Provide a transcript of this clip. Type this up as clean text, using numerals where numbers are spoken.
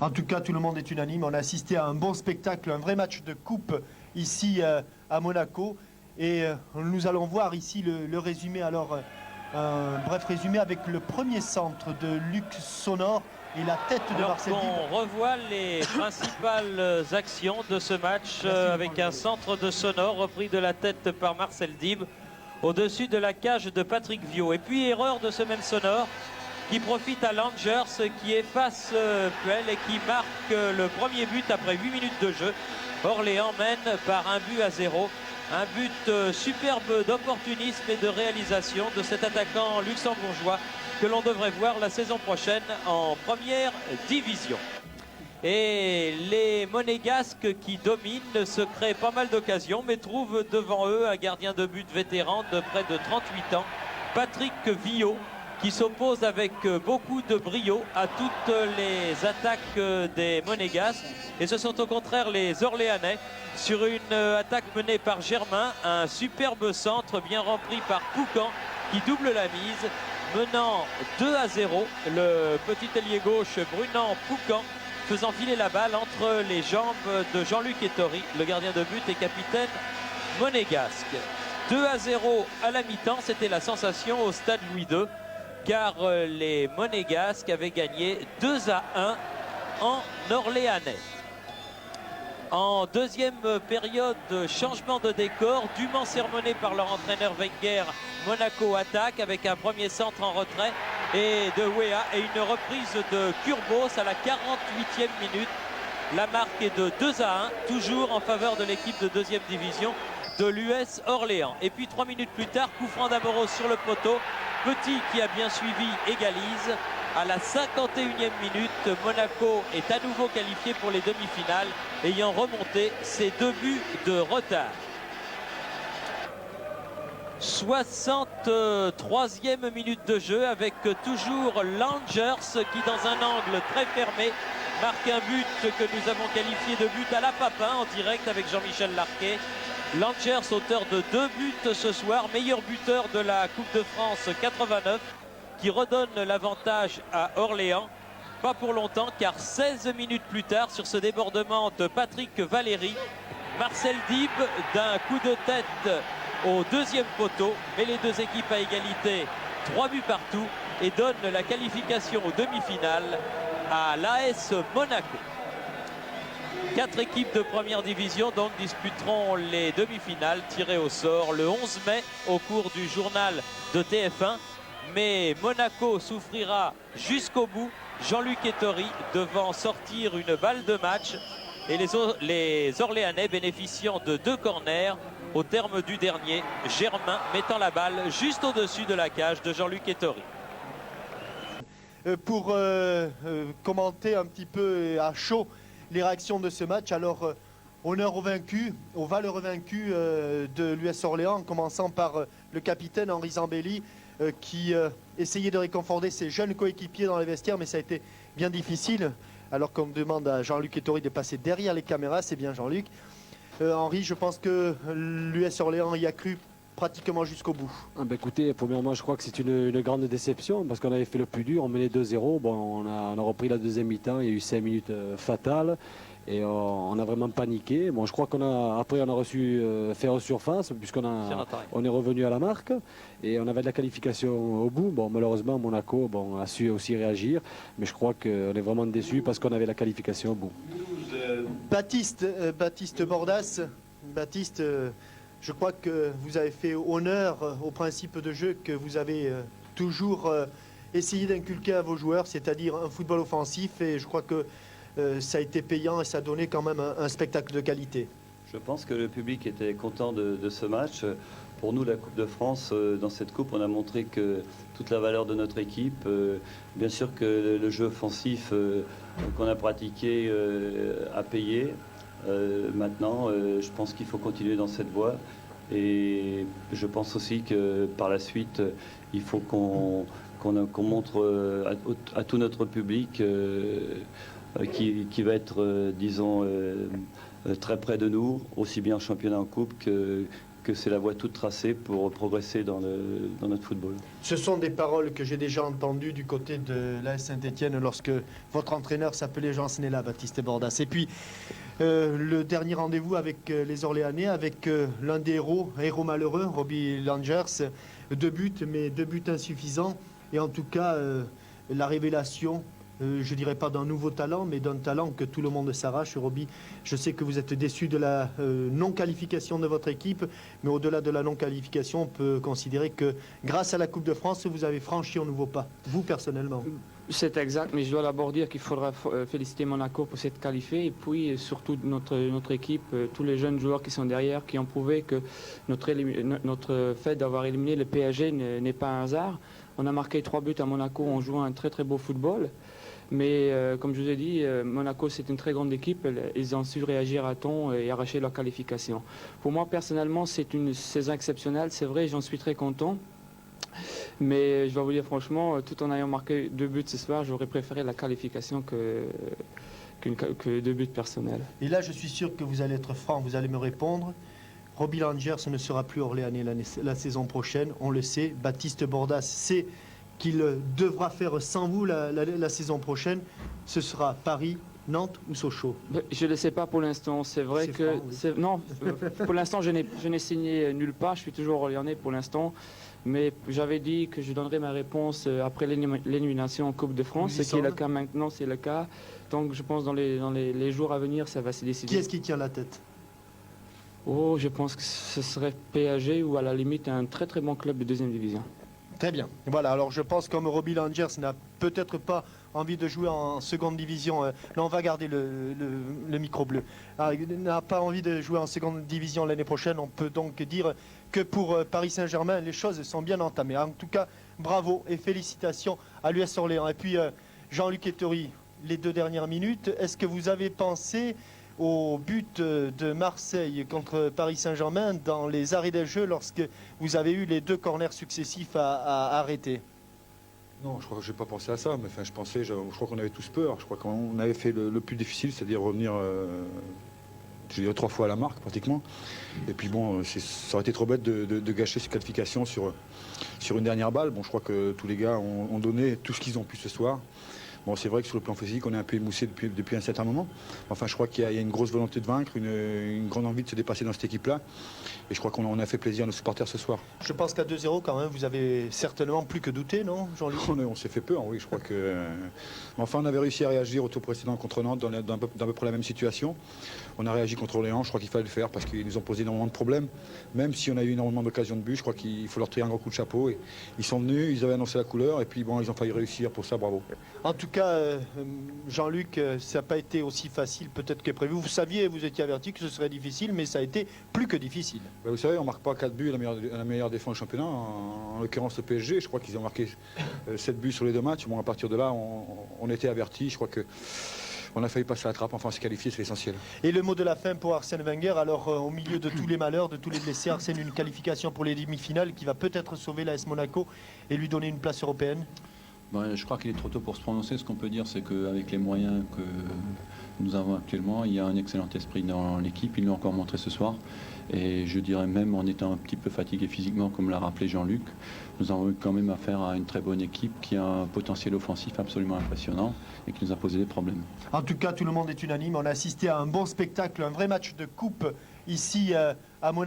En tout cas, tout le monde est unanime. On a assisté à un bon spectacle, un vrai match de coupe ici à Monaco. Et nous allons voir ici le résumé. Alors, un bref résumé avec le premier centre de Luc Sonor et la tête de Marcel Dib. On revoit les principales actions de ce match avec un centre de Sonor repris de la tête par Marcel Dib au-dessus de la cage de Patrick Viau. Et puis erreur de ce même Sonor qui profite à Langers qui efface Puel et qui marque le premier but après 8 minutes de jeu. Orléans mène par 1-0. Un but superbe d'opportunisme et de réalisation de cet attaquant luxembourgeois que l'on devrait voir la saison prochaine en première division. Et les Monégasques qui dominent se créent pas mal d'occasions mais trouvent devant eux un gardien de but vétéran de près de 38 ans, Patrick Viau, qui s'oppose avec beaucoup de brio à toutes les attaques des Monégasques. Et ce sont au contraire les Orléanais sur une attaque menée par Germain, un superbe centre bien rempli par Poucan qui double la mise, menant 2-0. Le petit ailier gauche Brunan Poucan faisant filer la balle entre les jambes de Jean-Luc Ettori, le gardien de but et capitaine monégasque. 2-0 à la mi-temps, c'était la sensation au stade Louis II, car les Monégasques avaient gagné 2-1 en Orléanais. En deuxième période, changement de décor, dûment sermonné par leur entraîneur Wenger, Monaco attaque avec un premier centre en retrait et de Wea et une reprise de Kurbos à la 48e minute. La marque est de 2-1, toujours en faveur de l'équipe de deuxième division de l'US Orléans. Et puis 3 minutes plus tard, coup franc d'Amoros sur le poteau. Petit qui a bien suivi égalise. À la 51e minute, Monaco est à nouveau qualifié pour les demi-finales, ayant remonté ses 2 buts de retard. 63e minute de jeu avec toujours Langers qui, dans un angle très fermé, marque un but que nous avons qualifié de but à la Papin en direct avec Jean-Michel Larquet. Langers, auteur de 2 buts ce soir, meilleur buteur de la Coupe de France 89, qui redonne l'avantage à Orléans. Pas pour longtemps, car 16 minutes plus tard, sur ce débordement de Patrick Valéry, Marcel Dib, d'un coup de tête au deuxième poteau, met les deux équipes à égalité, 3 buts partout, et donne la qualification aux demi-finales à l'AS Monaco. 4 équipes de première division donc disputeront les demi-finales tirées au sort le 11 mai au cours du journal de TF1. Mais Monaco souffrira jusqu'au bout. Jean-Luc Ettori devant sortir une balle de match et les Orléanais bénéficiant de 2 corners au terme du dernier. Germain mettant la balle juste au-dessus de la cage de Jean-Luc Ettori. Pour commenter un petit peu à chaud les réactions de ce match, alors honneur aux vaincus, aux valeureux vaincus de l'US Orléans, en commençant par le capitaine Henri Zambelli qui essayait de réconforter ses jeunes coéquipiers dans les vestiaires, mais ça a été bien difficile. Alors qu'on demande à Jean-Luc Ettori de passer derrière les caméras, c'est bien Jean-Luc. Henri, je pense que l'US Orléans y a cru pratiquement jusqu'au bout. Écoutez, premièrement, je crois que c'est une grande déception parce qu'on avait fait le plus dur, on menait 2-0. Bon, on a repris la deuxième mi-temps, il y a eu 5 minutes fatales et on a vraiment paniqué. Bon, je crois après on a reçu faire surface puisqu'on est revenu à la marque et on avait de la qualification au bout. Bon, malheureusement, Monaco a su aussi réagir, mais je crois qu'on est vraiment déçus parce qu'on avait la qualification au bout. Baptiste Bordas, Baptiste, je crois que vous avez fait honneur au principe de jeu que vous avez toujours essayé d'inculquer à vos joueurs, c'est-à-dire un football offensif, et je crois que ça a été payant et ça a donné quand même un spectacle de qualité. Je pense que le public était content de ce match. Pour nous, la Coupe de France, dans cette Coupe, on a montré que toute la valeur de notre équipe, bien sûr que le jeu offensif qu'on a pratiqué a payé. Maintenant, je pense qu'il faut continuer dans cette voie. Et je pense aussi que par la suite, il faut qu'on montre à tout notre public qui va être, disons, très près de nous, aussi bien en championnat en coupe que c'est la voie toute tracée pour progresser dans notre football. Ce sont des paroles que j'ai déjà entendues du côté de l'AS Saint-Etienne lorsque votre entraîneur s'appelait Jean Snella, Baptiste Bordas. Et puis, le dernier rendez-vous avec les Orléanais, avec l'un des héros malheureux, Robbie Langers. 2 buts, mais 2 buts insuffisants. Et en tout cas, la révélation, je ne dirais pas d'un nouveau talent, mais d'un talent que tout le monde s'arrache. Robbie, je sais que vous êtes déçu de la non-qualification de votre équipe, mais au-delà de la non-qualification, on peut considérer que grâce à la Coupe de France, vous avez franchi un nouveau pas, vous personnellement. C'est exact, mais je dois d'abord dire qu'il faudra féliciter Monaco pour s'être qualifié, et puis surtout notre équipe, tous les jeunes joueurs qui sont derrière, qui ont prouvé que notre fait d'avoir éliminé le PSG n'est pas un hasard. On a marqué 3 buts à Monaco en jouant un très très beau football. Mais comme je vous ai dit, Monaco c'est une très grande équipe, ils ont su réagir à temps et arracher leur qualification. Pour moi personnellement c'est une saison exceptionnelle, c'est vrai, j'en suis très content. Mais je dois vous dire franchement, tout en ayant marqué 2 buts ce soir, j'aurais préféré la qualification que 2 buts personnels. Et là je suis sûr que vous allez être franc, vous allez me répondre. Robbie Langers ne sera plus orléanais la saison prochaine, on le sait. Baptiste Bordas sait qu'il devra faire sans vous la saison prochaine. Ce sera Paris, Nantes ou Sochaux? Je ne le sais pas pour l'instant. C'est vrai que... Franc, oui. Non, pour l'instant, je n'ai signé nulle part. Je suis toujours orléanais pour l'instant. Mais j'avais dit que je donnerais ma réponse après l'élimination en Coupe de France. Ce qui est le cas maintenant, c'est le cas. Donc je pense dans les jours à venir, ça va se décider. Qui est-ce qui tient la tête? Oh, je pense que ce serait PSG ou à la limite un très très bon club de 2e division. Très bien. Voilà, alors je pense comme Robbie Langers n'a peut-être pas envie de jouer en seconde division, là on va garder le micro bleu, il n'a pas envie de jouer en seconde division l'année prochaine, on peut donc dire que pour Paris Saint-Germain, les choses sont bien entamées. En tout cas, bravo et félicitations à l'US Orléans. Et puis Jean-Luc Ettori, les 2 dernières minutes, est-ce que vous avez pensé au but de Marseille contre Paris Saint-Germain dans les arrêts des jeux lorsque vous avez eu les 2 corners successifs à arrêter? Non, je crois que je n'ai pas pensé à ça, mais enfin, je crois qu'on avait tous peur. Je crois qu'on avait fait le plus difficile, c'est-à-dire revenir je dirais 3 fois à la marque pratiquement. Et puis bon, ça aurait été trop bête de gâcher ces qualifications sur une dernière balle. Bon, je crois que tous les gars ont donné tout ce qu'ils ont pu ce soir. Bon, c'est vrai que sur le plan physique, on est un peu émoussé depuis un certain moment. Enfin, je crois qu'il y a une grosse volonté de vaincre, une grande envie de se dépasser dans cette équipe-là. Et je crois qu'on a fait plaisir à nos supporters ce soir. Je pense qu'à 2-0, quand même, vous avez certainement plus que douté, non, Jean-Luc? On s'est fait peur, oui. Je crois que... Enfin, on avait réussi à réagir au tour précédent contre Nantes dans à peu près la même situation. On a réagi contre Orléans, je crois qu'il fallait le faire parce qu'ils nous ont posé énormément de problèmes. Même si on a eu énormément d'occasions de but, je crois qu'il faut leur tirer un gros coup de chapeau. Et ils sont venus, ils avaient annoncé la couleur et puis bon, ils ont failli réussir pour ça, bravo. En tout cas, Jean-Luc, ça n'a pas été aussi facile peut-être que prévu. Vous saviez, vous étiez averti que ce serait difficile, mais ça a été plus que difficile. Ben vous savez, on ne marque pas 4 buts à la meilleure défense du championnat, en l'occurrence le PSG. Je crois qu'ils ont marqué 7 buts sur les 2 matchs. Bon, à partir de là, on était avertis. Je crois que on a failli passer à la trappe, enfin se qualifier, c'est l'essentiel. Et le mot de la fin pour Arsène Wenger, alors au milieu de tous les malheurs, de tous les blessés, Arsène, une qualification pour les demi-finales qui va peut-être sauver l'AS Monaco et lui donner une place européenne? Je crois qu'il est trop tôt pour se prononcer. Ce qu'on peut dire, c'est qu'avec les moyens que nous avons actuellement, il y a un excellent esprit dans l'équipe. Il l'a encore montré ce soir. Et je dirais même en étant un petit peu fatigué physiquement, comme l'a rappelé Jean-Luc, nous avons eu quand même affaire à une très bonne équipe qui a un potentiel offensif absolument impressionnant et qui nous a posé des problèmes. En tout cas, tout le monde est unanime. On a assisté à un bon spectacle, un vrai match de coupe ici à Monaco.